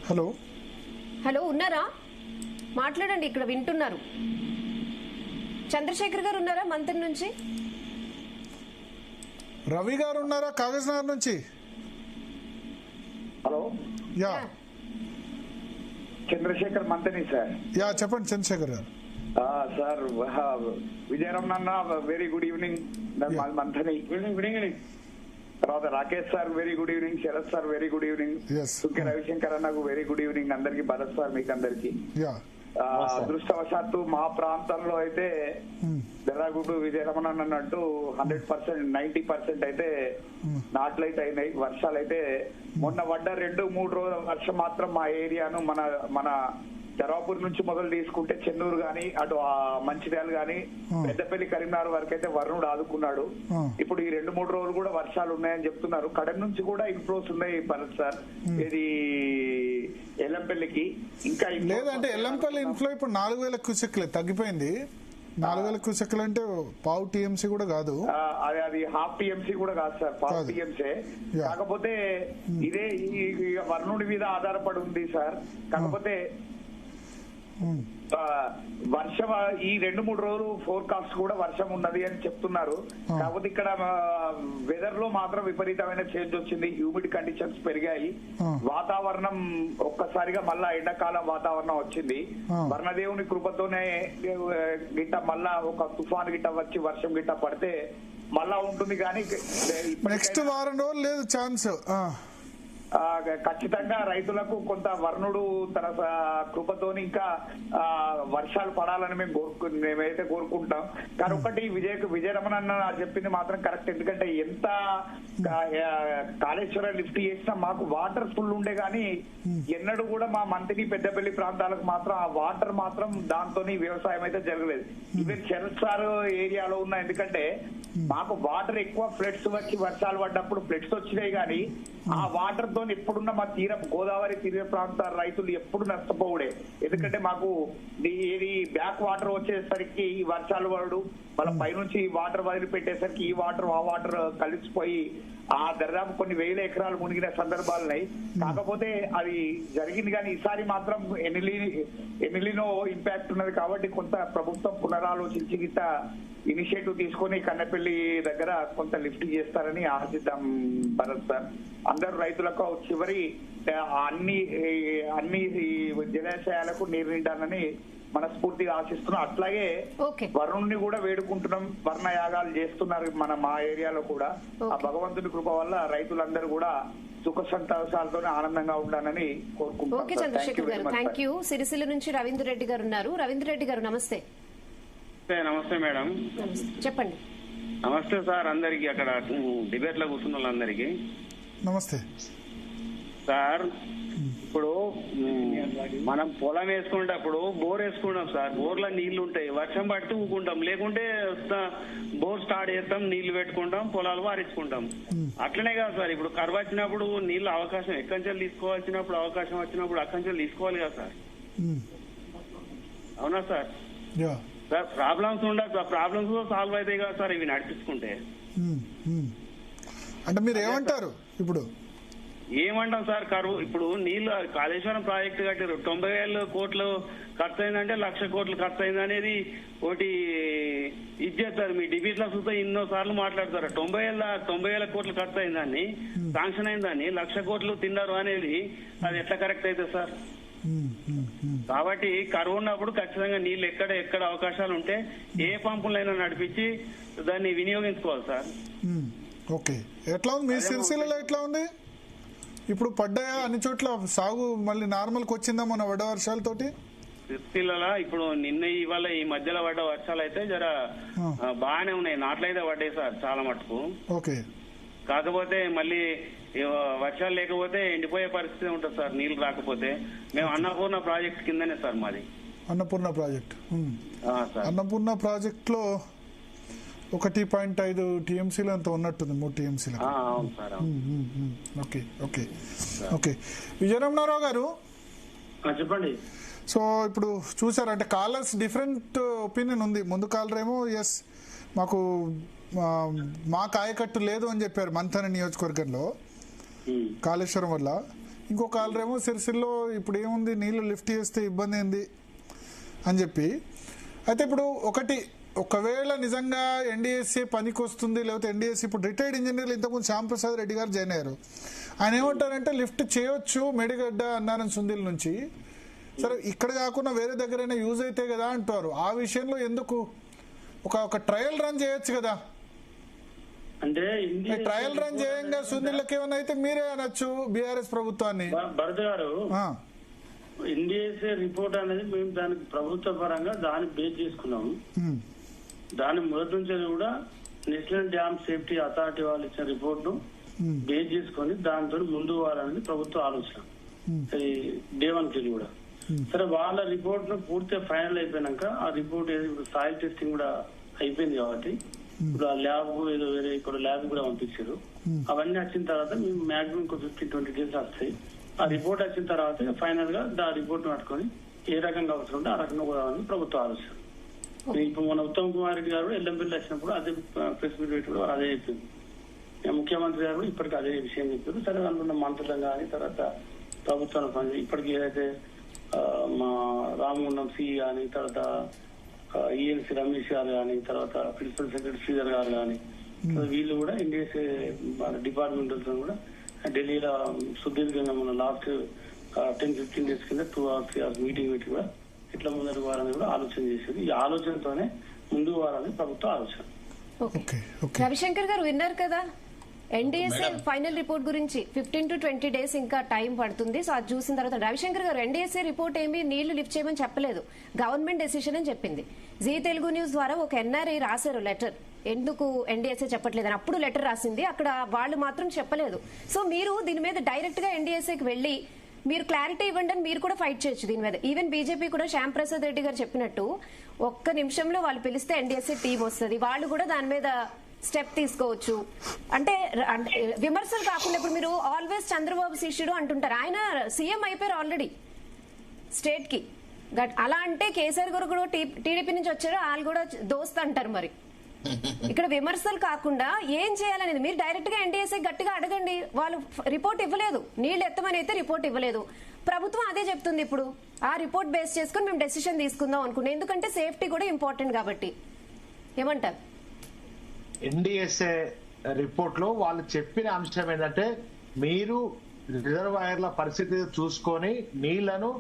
Hello hello ఉన్నారా? మాట్లాడండి, ఇక్కడ వింటున్నారు. చంద్రశేఖర్ గారు ఉన్నారా మంత్రి నుంచి? రవి గారు ఉన్నారా కాగజ్ నగర్ నుంచి? Hello, yeah Chandrashekar Manthani sir. Yeah చెప్పండి Chandrashekar garu. Sir Vijayaramana very good evening. Manthani good evening. తర్వాత Rakesh sir very good evening. Sharath sir very good evening. సుఖ్య రవిశంకర్ అన్నకు వెరీ గుడ్ ఈవినింగ్. అందరికి భరత్ సార్ మీకు అందరికి. అదృష్టవశాత్తు మా ప్రాంతంలో అయితే దెర్రాగుడ్డు విజయరమణ అన్నట్టు 100%, 90% అయితే నాట్లయితే అయినాయి. వర్షాలు అయితే మొన్న పడ్డ 2-3 రోజుల వర్షం మాత్రం మా ఏరియాను మన ధర్వాపూర్ నుంచి మొదలు తీసుకుంటే చెన్నూరు గాని, అటు మంచిర్యాల గాని, పెద్దపల్లి, కరీంనగర్ వరకు అయితే వరుణుడు ఆదుకున్నాడు. ఇప్పుడు ఈ 2-3 రోజులు కూడా వర్షాలు ఉన్నాయని చెప్తున్నారు. కడెం నుంచి కూడా ఇన్ఫ్లోస్ ఉన్నాయి భరత్ సార్. ఇది ఎల్లంపల్లికి ఇంకా లేదంటే ఎల్లంపల్లి ఇన్ఫ్లో ఇప్పుడు 4000 క్యూసెక్లే తగ్గిపోయింది. 4000 క్యూసెక్లు అంటే పావు టీఎంసీ కూడా కాదు. అది హాఫ్ టీఎంసీ కూడా కాదు సార్, పావు టీఎంసీ. కాకపోతే ఇదే ఈ వరుణుడి మీద ఆధారపడి ఉంది సార్. కాకపోతే వర్షం ఈ 2-3 రోజులు ఫోర్కాస్ట్ కూడా వర్షం ఉన్నది అని చెప్తున్నారు. కాకపోతే ఇక్కడ వెదర్ లో మాత్రం విపరీతమైన చేంజ్ వచ్చింది. హ్యూమిడ్ కండిషన్స్ పెరిగాయి. వాతావరణం ఒక్కసారిగా మళ్ళా ఎండాకాలం వాతావరణం వచ్చింది. వర్ణదేవుని కృపతోనే గిట్ట మళ్ళా ఒక తుఫాన్ గిట్ట వచ్చి వర్షం గిట్ట పడితే మళ్ళా ఉంటుంది. కానీ నెక్స్ట్ వారం రోజులు లేదు ఛాన్స్. ఖచ్చితంగా రైతులకు కొంత వరుణుడు తన కృపతోని ఇంకా వర్షాలు పడాలని మేమైతే కోరుకుంటాం. కానీ ఒకటి విజయరమణ అన్న చెప్పింది మాత్రం కరెక్ట్. ఎందుకంటే ఎంత కాళేశ్వరం లిఫ్ట్ చేసినా మాకు వాటర్ ఫుల్ ఉండే గానీ ఎన్నడూ కూడా మా మంత్రి పెద్దపల్లి ప్రాంతాలకు మాత్రం ఆ వాటర్ మాత్రం దాంతో వ్యవసాయం అయితే జరగలేదు. ఈవెన్ శరత్ సార్ ఏరియాలో ఉన్న, ఎందుకంటే మాకు వాటర్ ఎక్కువ ఫ్లడ్స్ వచ్చి వర్షాలు పడ్డప్పుడు ఫ్లడ్స్ వచ్చినాయి కానీ ఆ వాటర్ తో ఎప్పుడున్న మా గోదావరి తీర ప్రాంత రైతులు ఎప్పుడు నష్టపోవుడే. ఎందుకంటే మాకు ఇది బ్యాక్ వాటర్ వచ్చేసరికి ఈ వర్షాలు పడు వాళ్ళ పైనుంచి వాటర్ వదిలి పెట్టేసరికి ఈ వాటర్ ఆ వాటర్ కలిసిపోయి ఆ దాదాపు కొన్ని వేల ఎకరాలు మునిగిన సందర్భాలున్నాయి. కాకపోతే అది జరిగింది కానీ ఈసారి మాత్రం ఎనిలినో ఇంపాక్ట్ ఉన్నది కాబట్టి కొంత ప్రభుత్వం పునరాలోచించి గిట్ట ఇనిషియేటివ్ తీసుకొని కన్నెపల్లి దగ్గర కొంత లిఫ్ట్ చేస్తారని ఆశిద్దాం భరత్ సార్. అందరు రైతులకు చివరి అన్ని జలాశయాలకు నీరు నిండాలని మనస్ఫూర్తిగా ఆశిస్తున్నాం. అట్లాగే వరుణుని కూడా వేడుకుంటున్నాం. వర్ణ యాగాలు చేస్తున్నారు మా ఏరియాలో కూడా. ఆ భగవంతుని కృప వల్ల రైతులందరూ కూడా సుఖ సంతోషాలతో ఆనందంగా ఉండాలని కోరుకుంటున్నాం. ఓకే చంద్రశేఖర్ గారు, థ్యాంక్ యూ. సిరిసిల్ల నుంచి రవీంద్ర రెడ్డి గారు ఉన్నారు. రవీంద్ర రెడ్డి గారు నమస్తే. నమస్తే మేడం. చెప్పండి. నమస్తే సార్ అందరికి, అక్కడ డిబేట్ లో కూర్చున్న వాళ్ళందరికీ నమస్తే సార్. ఇప్పుడు మనం పొలం వేసుకునేటప్పుడు బోర్ వేసుకుంటాం సార్. బోర్లో నీళ్లు ఉంటాయి, వర్షం పడితే ఊకుంటాం, లేకుంటే బోర్ స్టార్ట్ చేస్తాం, నీళ్లు పెట్టుకుంటాం, పొలాలు వారించుకుంటాం. అట్లనే కాదు సార్, ఇప్పుడు కరువు వచ్చినప్పుడు నీళ్లు అవకాశం ఎక్కడి నుంచి తీసుకోవాల్సినప్పుడు అవకాశం వచ్చినప్పుడు అక్కడి నుంచి తీసుకోవాలి కదా సార్. అవునా సార్? సార్ ప్రాబ్లమ్స్ ఉండదు, ప్రాబ్లమ్స్ సాల్వ్ అవుతాయి కదా సార్ ఇవి నడిపించుకుంటే. అంటే మీరు ఏమంటారు? ఇప్పుడు ఏమంటాం సార్, కరువు ఇప్పుడు నీళ్లు కాళేశ్వరం ప్రాజెక్టు కట్టారు, 90,000 కోట్లు ఖర్చు అయిందంటే 1,00,000 కోట్లు ఖర్చు అయింది అనేది ఒకటి ఇచ్చేస్తారు. మీ డిబేట్ లో చూస్తే ఎన్నో సార్లు మాట్లాడతారు. 90,000 కోట్లు ఖర్చు అయిందాన్ని, శాంక్షన్ అయిందాన్ని 1,00,000 కోట్లు తిన్నారు అనేది అది ఎట్లా కరెక్ట్ అయితే సార్? కాబట్టి కరువు ఉన్నప్పుడు ఖచ్చితంగా నీళ్లు ఎక్కడ అవకాశాలు ఉంటే ఏ పంపులైనా నడిపించి దాన్ని వినియోగించుకోవాలి సార్. ఓకే, ఎట్లా ఉంది మీ సిరిసిల్లలో? ఎట్లా ఉంది ఇప్పుడు? పడ్డాయా అన్ని చోట్ల సాగు మళ్ళీ నార్మల్కి వచ్చిందా మన పడ్డ వర్షాలతోటి? సిరిసిల్లలో ఇప్పుడు నిన్న ఇవాళ ఈ మధ్యలో పడ్డ వర్షాలు అయితే జర బాగానే ఉన్నాయి, నాట్లయితే పడ్డాయి సార్ చాలా మటుకు. ఓకే, కాకపోతే మళ్ళీ వర్షాలు లేకపోతే ఎండిపోయే పరిస్థితి ఉంటుంది సార్ నీళ్లు రాకపోతే. మేము అన్నపూర్ణ ప్రాజెక్ట్ కిందనే సార్ మాది. అన్నపూర్ణ ప్రాజెక్ట్. అన్నపూర్ణ ప్రాజెక్ట్ లో 1.5 టీఎంసీలు అంత ఉన్నట్టుంది, 3 టీఎంసీలు. Okay okay okay. విజయరమణారావు గారు చెప్పండి. సో ఇప్పుడు చూసారంటే కాలర్స్ డిఫరెంట్ ఒపీనియన్ ఉంది. ముందు కాలర్ ఏమో ఎస్ మాకు మా కాయకట్టు లేదు అని చెప్పారు మంథన నియోజకవర్గంలో కాళేశ్వరం వల్ల. ఇంకో కాలరేమో సిరిసిల్లో ఇప్పుడు ఏముంది నీళ్లు లిఫ్ట్ చేస్తే ఇబ్బంది ఏంది అని చెప్పి. అయితే ఇప్పుడు ఒకవేళ నిజంగా ఎన్డీఎస్ఏ పనికి వస్తుంది, లేకపోతే ఎన్డీఎస్ఏ ఇప్పుడు రిటైర్డ్ ఇంజనీర్లు ఇంతకుముందు శ్యాంప్రసాద్ రెడ్డి గారు జాయిన్ అయ్యారు. ఆయన ఏమంటారంటే లిఫ్ట్ చేయొచ్చు మేడిగడ్డ అన్నారం సుందిల్ నుంచి, సరే ఇక్కడ కాకుండా వేరే దగ్గరైనా యూజ్ అయితే కదా అంటారు. ఆ విషయంలో ఎందుకు ఒక ట్రయల్ రన్ చేయొచ్చు కదా? అంటే ట్రయల్ రన్ చేయంగా సుందిళ్ళకి ఏమైనా అయితే మీరే అనొచ్చు బీఆర్ఎస్ ప్రభుత్వాన్ని. భరత్ గారు, ఎన్డీఎస్ఏ రిపోర్ట్ అనేది మేము దానికి ప్రభుత్వ పరంగా దాన్ని బేస్ చేసుకున్నాము. దాని మొదటి నుంచి కూడా నేషనల్ డ్యామ్ సేఫ్టీ అథారిటీ వాళ్ళు ఇచ్చిన రిపోర్ట్ ను బేస్ చేసుకొని దాంతో ముందు వారనేది ప్రభుత్వ ఆలోచన. డే 1 కి కూడా సరే వాళ్ళ రిపోర్ట్ ను పూర్తిగా ఫైనల్ అయిపోయినాక ఆ రిపోర్ట్ సాయిల్ టెస్టింగ్ కూడా అయిపోయింది కాబట్టి ఇప్పుడు ఆ ల్యాబ్ ఏదో వేరే ఇక్కడ ల్యాబ్ కూడా పంపించారు. అవన్నీ వచ్చిన తర్వాత మేము మాక్సిమం 15-20 డేస్ వస్తాయి. ఆ రిపోర్ట్ వచ్చిన తర్వాత ఫైనల్ గా ఆ రిపోర్ట్ పట్టుకొని ఏ రకంగా అవసరం ఉంటే ఆ రకంగా పోదామని ప్రభుత్వ ఆలోచన. ఇప్పుడు మన ఉత్తమ్ కుమార్ రెడ్డి గారు ఎల్లంపల్లి వచ్చినప్పుడు అదే ప్రెస్ మీట్ పెట్టి అదే చెప్పింది. ముఖ్యమంత్రి గారు ఇప్పటికీ అదే విషయం చెప్పారు. సరే దాంట్లో ఉన్న మంత్రులు కానీ తర్వాత ప్రభుత్వాల పని ఇప్పటికి ఏదైతే మా రామగుండం సి కానీ తర్వాత ఈఎన్సీ రమేష్ గారు కానీ తర్వాత ప్రిన్సిపల్ సెక్రటరీ శ్రీధర్ గారు కానీ వీళ్ళు కూడా ఎన్డీఎస్ఏ డిపార్ట్మెంటల్స్ కూడా ఢిల్లీలో సుదీర్ఘంగా మన లాస్ట్ 10-15 డేస్ కింద 2 hours 3 hours మీటింగ్ పెట్టి కూడా ఇట్లా ముందరి వారని కూడా ఆలోచన చేసేది. ఈ ఆలోచనతోనే ముందు వారాన్ని ప్రభుత్వ ఆలోచన. రవిశంకర్ గారు విన్నారు కదా, ఎన్డీఎస్ఏ ఫైనల్ రిపోర్ట్ గురించి 15 to 20 days ఇంకా టైం పడుతుంది. సో అది చూసిన తర్వాత రవిశంకర్ గారు ఎన్డీఎస్ఏ రిపోర్ట్ ఏమి నీళ్లు లిఫ్ట్ చేయమని చెప్పలేదు, గవర్నమెంట్ డెసిషన్ అని చెప్పింది. జీ తెలుగు న్యూస్ ద్వారా ఒక ఎన్ఆర్ఐ రాశారు లెటర్, ఎందుకు ఎన్డీఎస్ఏ చెప్పట్లేదని. అప్పుడు లెటర్ రాసింది, అక్కడ వాళ్ళు మాత్రం చెప్పలేదు. సో మీరు దీని మీద డైరెక్ట్ గా ఎన్డీఎస్ఏకి వెళ్లి మీరు క్లారిటీ ఇవ్వండి అని మీరు కూడా ఫైట్ చేయొచ్చు దీని మీద. ఈవెన్ బీజేపీ కూడా శ్యాంప్రసాద్ రెడ్డి గారు చెప్పినట్టు ఒక్క నిమిషంలో వాళ్ళు పిలిస్తే ఎన్డీఎస్ఏ టీం వస్తుంది, వాళ్ళు కూడా దాని మీద స్టెప్ తీసుకోవచ్చు. అంటే విమర్శలు కాకుండా ఇప్పుడు మీరు ఆల్వేస్ చంద్రబాబు శిష్యుడు అంటుంటారు, ఆయన సీఎం అయిపోయారు ఆల్రెడీ స్టేట్ కి. అలా అంటే కేసీఆర్ గారు కూడా టీడీపీ నుంచి వచ్చారు, వాళ్ళు కూడా దోస్త్ అంటారు. మరి ఇక్కడ విమర్శలు కాకుండా ఏం చేయాలనేది మీరు డైరెక్ట్ గా ఎన్డీఎస్ఏ గట్టిగా అడగండి. వాళ్ళు రిపోర్ట్ ఇవ్వలేదు, నీళ్లు ఎత్తమని అయితే రిపోర్ట్ ఇవ్వలేదు. ప్రభుత్వం అదే చెప్తుంది, ఇప్పుడు ఆ రిపోర్ట్ బేస్ చేసుకుని మేము డెసిషన్ తీసుకుందాం అనుకున్నాం, ఎందుకంటే సేఫ్టీ కూడా ఇంపార్టెంట్ కాబట్టి. ఏమంటారు? ఎన్డీఎస్ఏ రిపోర్ట్ లో వాళ్ళు చెప్పిన అంశం ఏంటంటే మీరు రిజర్వాయర్ల పరిస్థితి చూసుకొని నీళ్లను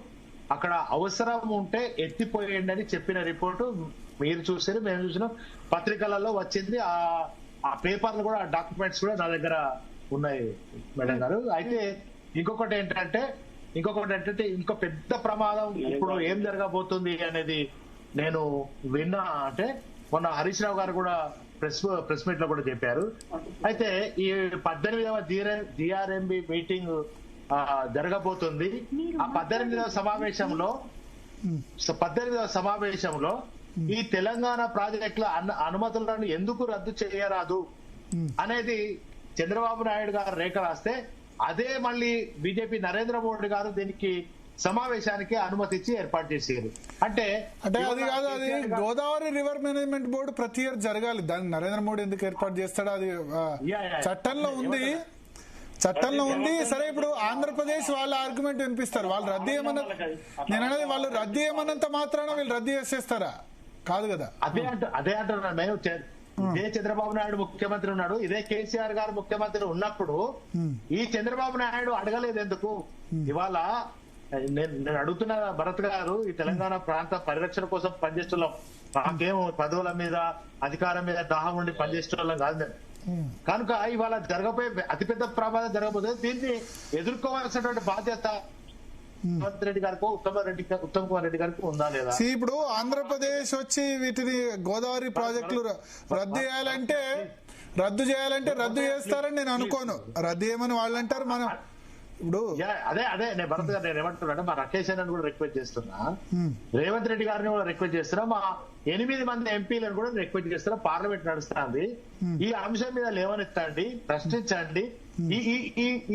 అక్కడ అవసరం ఉంటే ఎత్తిపోయండి అని చెప్పిన రిపోర్టు మీరు చూసారు, మేము చూసినాం, పత్రికలలో వచ్చింది. ఆ పేపర్లు కూడా ఆ డాక్యుమెంట్స్ కూడా నా దగ్గర ఉన్నాయి మేడం గారు. అయితే ఇంకొకటి ఏంటంటే ఇంకో పెద్ద ప్రమాదం ఇప్పుడు ఏం జరగబోతుంది అనేది నేను విన్నా. అంటే మొన్న హరీష్ రావు గారు కూడా ప్రెస్ మీట్ లో కూడా చెప్పారు. అయితే ఈ 18వ జిఆర్ఎంబి మీటింగ్ జరగబోతుంది. ఆ 18వ సమావేశంలో ఈ తెలంగాణ ప్రాజెక్టుల అనుమతులను ఎందుకు రద్దు చేయరాదు అనేది చంద్రబాబు నాయుడు గారు రేఖ రాస్తే అదే మళ్ళీ బీజేపీ నరేంద్ర మోడీ గారు దీనికి సమావేశానికి అనుమతి ఇచ్చి ఏర్పాటు చేశారు. అంటే అది కాదు, అది గోదావరి రివర్ మేనేజ్మెంట్ బోర్డు ప్రతి ఇయర్ జరగాలి, దాన్ని నరేంద్ర మోడీ ఎందుకు ఏర్పాటు చేస్తాడు? అది చట్టంలో ఉంది. సరే, ఇప్పుడు ఆంధ్రప్రదేశ్ వాళ్ళ ఆర్గ్యుమెంట్ వినిపిస్తారు, వాళ్ళు రద్దు చేయమన్న, నేను అనేది వాళ్ళు రద్దు చేయమన్నంత మాత్రాన వీళ్ళు రద్దు చేసేస్తారా? కాదు కదా. అదే అంటున్నాను నేను. ఇదే చంద్రబాబు నాయుడు ముఖ్యమంత్రి ఉన్నాడు, ఇదే కేసీఆర్ గారు ముఖ్యమంత్రి ఉన్నప్పుడు ఈ చంద్రబాబు నాయుడు అడగలేదు ఎందుకు? ఇవాళ నేను అడుగుతున్న భరత్ గారు, ఈ తెలంగాణ ప్రాంత పరిరక్షణ కోసం పనిచేస్తున్నాం, మాకేం పదవుల మీద అధికారం మీద దాహం ఉండి పనిచేస్తున్నాం కాదు మేము. కనుక ఇవాళ జరగబోయే అతిపెద్ద ప్రమాదం జరగబోతుంది, దీన్ని ఎదుర్కోవాల్సినటువంటి బాధ్యత రేవంత్ రెడ్డి గారికి ఉత్తమ్ కుమార్ రెడ్డి గారికి ఉందా లేదా? ఇప్పుడు ఆంధ్రప్రదేశ్ వచ్చి వీటిని గోదావరి ప్రాజెక్టులు రద్దు చేయాలంటే రద్దు చేస్తారని నేను అనుకోను. రద్దు చేయమని వాళ్ళు అంటారు, మనం ఇప్పుడు అదే నేను భరత్ గారు నేను ఏమంటున్నా, మా రాకేష్ అని కూడా రిక్వెస్ట్ చేస్తున్నా, రేవంత్ రెడ్డి గారిని కూడా రిక్వెస్ట్ చేస్తున్నా, మా 8 మంది ఎంపీలను కూడా రిక్వెస్ట్ చేస్తున్నా. పార్లమెంట్ నడుస్తుంది, ఈ అంశం మీద లేవనెత్తండి, ప్రశ్నించండి.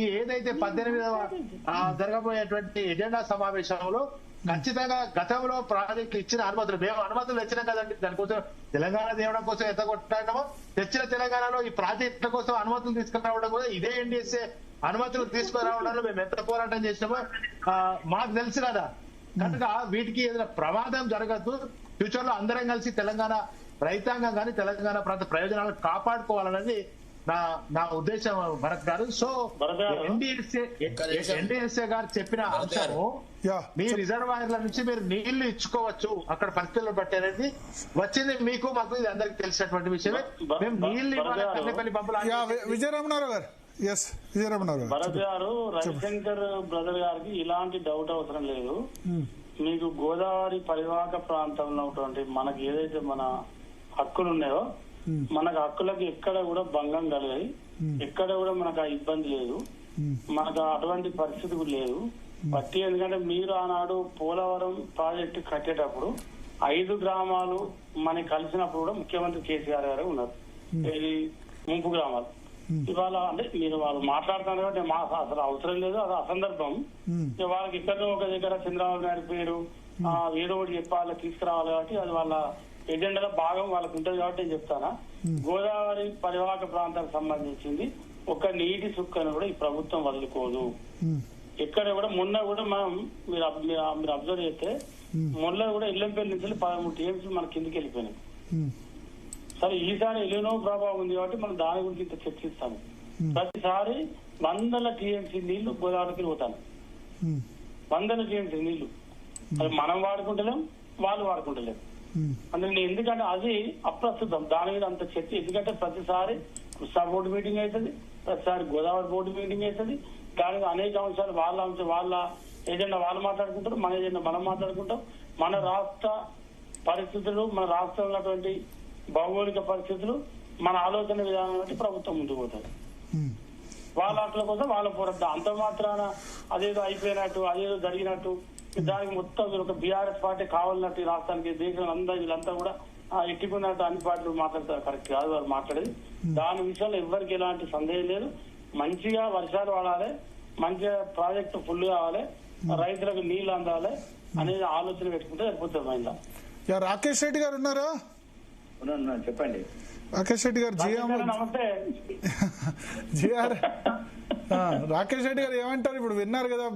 ఈ ఏదైతే 18వ జరగబోయేటువంటి ఎజెండా సమావేశంలో ఖచ్చితంగా గతంలో ప్రాజెక్టులు ఇచ్చిన అనుమతులు, మేము అనుమతులు తెచ్చినాం కదండి, దానికోసం తెలంగాణ తేవడం కోసం ఎంత కొట్టామో తెచ్చిన తెలంగాణలో ఈ ప్రాజెక్టుల కోసం అనుమతులు తీసుకురావడం కూడా ఇదే ఎన్డీఎస్ఏ అనుమతులు తీసుకురావడంలో మేము ఎంత పోరాటం చేసినామో మాకు తెలుసు కదా. కనుక వీటికి ఏదైనా ప్రమాదం జరగద్దు. ఫ్యూచర్ లో అందరం కలిసి తెలంగాణ రైతాంగం కానీ తెలంగాణ ప్రాంత ప్రయోజనాలను కాపాడుకోవాలనేది నా ఉద్దేశం భరత్ గారు. సో ఎన్డీఎస్ఏ గారు చెప్పిన అంశము మీ రిజర్వాయర్ల నుంచి మీరు నీళ్లు ఇచ్చుకోవచ్చు అక్కడ పరిస్థితులను బట్టి అనేది వచ్చింది మీకు మాకు ఇది అందరికి తెలిసినటువంటి విషయమే. మేము నీళ్లు ఇవ్వాలి పంపులు. విజయరామనారావు గారు భరత్ గారు రవిశంకర్ బ్రదర్ గారికి ఇలాంటి డౌట్ అవసరం లేదు. మీకు గోదావరి పరివాహక ప్రాంతంలో ఉన్నటువంటి మనకి ఏదైతే మన హక్కులు ఉన్నాయో మనకు హక్కులకు ఎక్కడ కూడా భంగం కలిగాయి, ఎక్కడ కూడా మనకు ఆ ఇబ్బంది లేదు, మనకు అటువంటి పరిస్థితి కూడా లేదు. బట్టి ఎందుకంటే మీరు ఆనాడు పోలవరం ప్రాజెక్టు కట్టేటప్పుడు 5 గ్రామాలు మనకి కలిసినప్పుడు కూడా ముఖ్యమంత్రి కేసీఆర్ గారు ఉన్నారు. ఇది ముంపు గ్రామాలు. ఇవాళ అంటే మీరు వాళ్ళు మాట్లాడుతున్నారు కాబట్టి అసలు అవసరం లేదు, అది అసందర్భం. వాళ్ళకి ఇక్కడ ఒక దగ్గర చంద్రబాబు నాయుడు పేరు ఏదో ఒకటి చెప్పాలి తీసుకురావాలి కాబట్టి అది వాళ్ళ ఎజెండాలో భాగం వాళ్ళకు ఉంటుంది కాబట్టి నేను చెప్తానా. గోదావరి పరివాహక ప్రాంతానికి సంబంధించింది ఒక నీటి సుక్కను కూడా ఈ ప్రభుత్వం వదులుకోదు. ఎక్కడ కూడా మొన్న కూడా మనం మీరు అబ్జర్వ్ చేస్తే మొన్న కూడా ఇల్లంపల్లి నుంచి 13 టీఎంసీ మన కిందికి వెళ్ళిపోయినాయి. సరే ఈసారి ఎలినో ప్రభావం ఉంది కాబట్టి మనం దాని గురించి ఇంత చర్చిస్తాము. ప్రతిసారి 100 టీఎంసీ నీళ్లు గోదావరికి పోతాను, 100 టీఎంసీ నీళ్లు. అది మనం వాడుకుంటలేం, వాళ్ళు వాడుకుంటలేము. అంటే ఎందుకంటే అది అప్రస్తుతం, దాని మీద అంత చర్చ. ఎందుకంటే ప్రతిసారి కృష్ణా బోర్డు మీటింగ్ అవుతుంది, ప్రతిసారి గోదావరి బోర్డు మీటింగ్ అవుతుంది. దాని మీద అనేక అంశాలు వాళ్ళ ఏజెండా వాళ్ళు మాట్లాడుకుంటారు, మన ఏజెండా మనం మాట్లాడుకుంటాం. మన రాష్ట్ర పరిస్థితులు, మన రాష్ట్రంలో ఉన్నటువంటి భౌగోళిక పరిస్థితులు, మన ఆలోచన విధానం బట్టి ప్రభుత్వం ముందుకు పోతుంది. వాళ్ళ హక్కుల కోసం వాళ్ళ పోరాటం. అంత మాత్రాన అదేదో అయిపోయినట్టు, అదేదో జరిగినట్టు, దానికి మొత్తం ఒక బీఆర్ఎస్ పార్టీ కావాలన్నట్టు రాష్ట్రానికి దేశం అంతా వీళ్ళంతా కూడా ఎట్టుకున్నట్టు అన్ని పార్టీలు మాట్లాడతారు. కరెక్ట్ కాదు వారు మాట్లాడేది. దాని విషయంలో ఎవరికి ఎలాంటి సందేహం లేదు. మంచిగా వర్షాలు పడాలి, మంచిగా ప్రాజెక్టు ఫుల్ కావాలి, రైతులకు నీళ్లు అందాలి అనేది ఆలోచన పెట్టుకుంటే సరిపోతుంది. రాకేష్ రెడ్డి గారు ఉన్నారా? చెప్పండి. రాకేష్ రెడ్డి గారు నమస్తే. రాకేష్ రెడ్డి గారు ఏమంటారు? ఇప్పుడు విన్నారు కదా,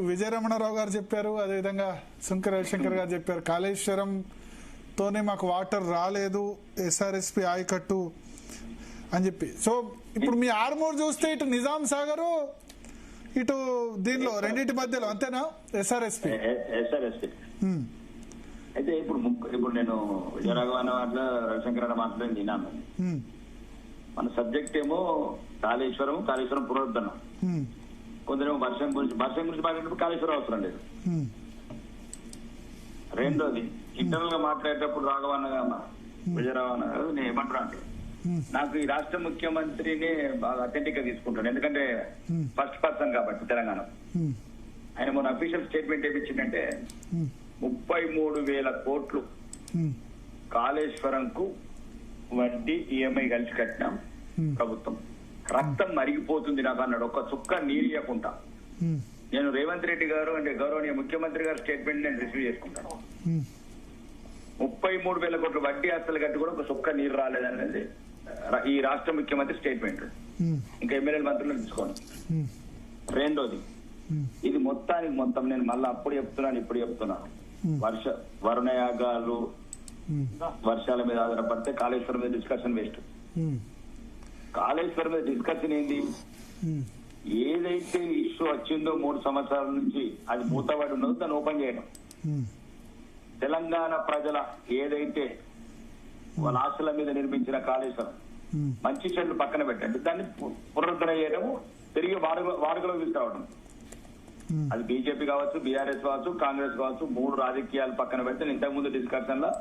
విజయరమణారావు గారు చెప్పారు, అదేవిధంగా సుంకర రవిశంకర్ గారు చెప్పారు, కాళేశ్వరంతోనే మాకు వాటర్ రాలేదు, ఎస్ఆర్ఎస్పి ఆయకట్టు అని చెప్పి. సో ఇప్పుడు మీ ఆర్మూర్ చూస్తే ఇటు నిజాం సాగర్, ఇటు దీనిలో రెండింటి మధ్యలో అంతేనా ఎస్ఆర్ఎస్పి? అయితే ఇప్పుడు నేను విజయరాఘవన్ వాటిలో రవిశంకర్ అన్న మాట్లాడి విన్నాను. మన సబ్జెక్ట్ ఏమో కాళేశ్వరం పునరుద్ధరణ, కొందరేమో వర్షం గురించి మాట్లాడేటప్పుడు కాళేశ్వరం అవసరం లేదు. రెండోది ఇంటర్నల్ గా మాట్లాడేటప్పుడు రాఘవన్న విజయరాఘవన్ గారు నేను ఏమంటున్నా అంటే, నాకు ఈ రాష్ట్ర ముఖ్యమంత్రిని బాగా అథెంటిక్ గా తీసుకుంటాను. ఎందుకంటే ఫస్ట్ పర్సన్ కాబట్టి తెలంగాణ. ఆయన మొన్న అఫీషియల్ స్టేట్మెంట్ ఏమిచ్చిందంటే 33,000 కోట్లు కాళేశ్వరంకు వడ్డీ ఈఎంఐ కలిసి కట్టినాం ప్రభుత్వం. రక్తం మరిగిపోతుంది నాకు అన్నాడు. ఒక్క చుక్క నీరియకుండా. నేను రేవంత్ రెడ్డి గారు అంటే గౌరవనీయ ముఖ్యమంత్రి గారు స్టేట్మెంట్ నేను రిసీవ్ చేసుకుంటాను. 33,000 కోట్ల వడ్డీ ఆస్తులు కట్టి కూడా ఒక చుక్క నీరు రాలేదనేది ఈ రాష్ట్ర ముఖ్యమంత్రి స్టేట్మెంట్. ఇంకా ఎమ్మెల్యేల మంత్రులు తీసుకోండి. రెండోది, ఇది మొత్తం నేను మళ్ళీ అప్పుడు చెప్తున్నాను, ఇప్పుడు చెప్తున్నాను. వరుణయాగాలు వర్షాల మీద ఆధారపడితే కాళేశ్వరం మీద డిస్కషన్ వేస్ట్. కాళేశ్వరం మీద డిస్కషన్ ఏంది? ఏదైతే ఇష్యూ వచ్చిందో 3 సంవత్సరాల నుంచి అది మూతబడి ఉన్నదో దాన్ని ఓపెన్ చేయడం. తెలంగాణ ప్రజల ఏదైతే వాళ్ళ ఆశల మీద నిర్మించిన కాళేశ్వరం మంచి చెట్లు పక్కన పెట్టండి, దాన్ని పునరుద్ధరణ చేయడం, తిరిగి వాడుకలో తీసుకురావడం. అది బీజేపీ కావచ్చు, బీఆర్ఎస్ కావచ్చు, కాంగ్రెస్ కావచ్చు, 3 రాజకీయాలు పక్కన పెడితే ఇంతకు ముందు డిస్కషన్ లో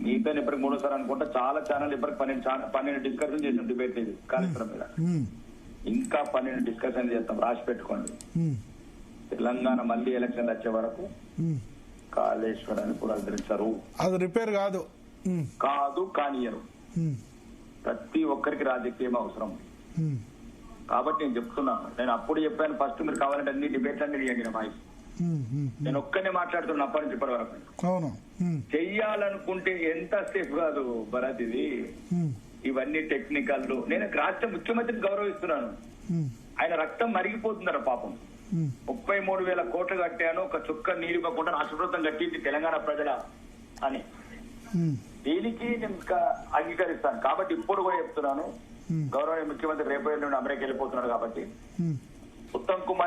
మీతో ఇప్పటికి 3సారి అనుకుంటా చాలా ఛానల్ ఇప్పటికి 12 డిస్కషన్ చేసాం డిబేట్ లేదు కాళేశ్వరం మీద. ఇంకా 12 డిస్కషన్ చేస్తాం, రాసి పెట్టుకోండి. తెలంగాణ మళ్ళీ ఎలక్షన్ వచ్చే వరకు కాళేశ్వరాన్ని పునరుద్ధరించరు. అది రిపేర్ కాదు కానియరు. ప్రతి ఒక్కరికి రాజకీయం అవసరం. కాబట్టి నేను చెప్తున్నాను, నేను అప్పుడు చెప్పాను, ఫస్ట్ మీరు కావాలంటే అన్ని డిబేట్స్ అన్ని తీయండి. వాయిస్ నేను ఒక్కనే మాట్లాడుతున్నాను అప్పటి నుంచి ఇప్పటి వరకు. చెయ్యాలనుకుంటే ఎంత సేఫ్ కాదు భరత్ ఇది. ఇవన్నీ టెక్నికల్. నేను రాష్ట్ర ముఖ్యమంత్రిని గౌరవిస్తున్నాను. ఆయన రక్తం మరిగిపోతుందట పాపం. 33,000 కోట్లు కట్టాను, ఒక చుక్క నీరు ఇవ్వకుండా రాష్ట్ర ప్రభుత్వం కట్టింది తెలంగాణ ప్రజల అని. దీనికి నేను అంగీకరిస్తాను. కాబట్టి ఇప్పుడు కూడా చెప్తున్నాను, గౌరవనీయ ముఖ్యమంత్రి రేపు నుండి అమెరికా వెళ్ళిపోతున్నాడు కాబట్టి ఉత్తమ్ కుమార్